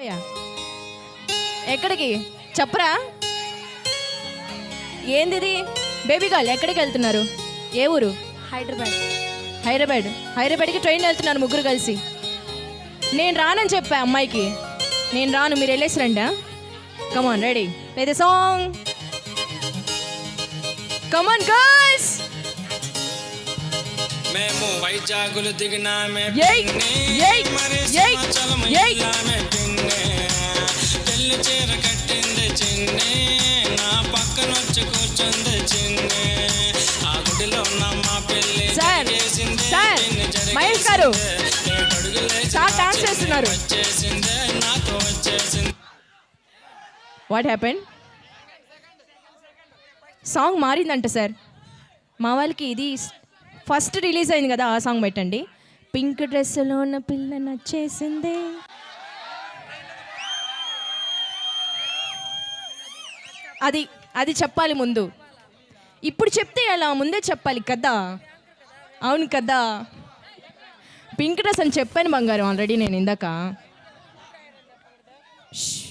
Yeah. ఎక్కడికి చెప్పరా? ఏంది ఇది? బేబీ గర్ల్ ఎక్కడికి వెళ్తున్నారు? ఏ ఊరు? హైదరాబాద్. హైదరాబాద్కి ట్రైన్ వెళ్తున్నారు ముగ్గురు కలిసి. నేను రానని చెప్పా అమ్మాయికి, నేను రాను, మీరు వెళ్ళేసి రండి. Come on, ready, play the song. Come on girls. మేము వైజాగులు దిగినామే ఏయ్, ఏయ్, మరి ఏయ్, సింహాచలం ఏయ్. వెళ్ళామే పిన్నే. పెళ్లి చీర కట్టింది చిన్నే, నా పక్కన వచ్చి కూర్చుంది చిన్నే. ఆ గుడిలో ఉన్న మా పెళ్లి సార్, చేసింది సార్, మహేష్ గారు సార్ డాన్స్ చేస్తున్నారు. వచ్చేసిందే నాతో వచ్చేసింది. What happen? సాంగ్ మారిందంట సార్. మా వాళ్ళకి ఇది ఫస్ట్ రిలీజ్ అయింది కదా, ఆ సాంగ్ పెట్టండి. పింక్ డ్రెస్సులో ఉన్న పిల్ల నచ్చేసిందే. అది అది చెప్పాలి ముందు. ఇప్పుడు చెప్తే ఎలా? ముందే చెప్పాలి కదా. అవును కదా. పింక్ డ్రెస్ అని చెప్పాను బంగారం ఆల్రెడీ నేను ఇందాక.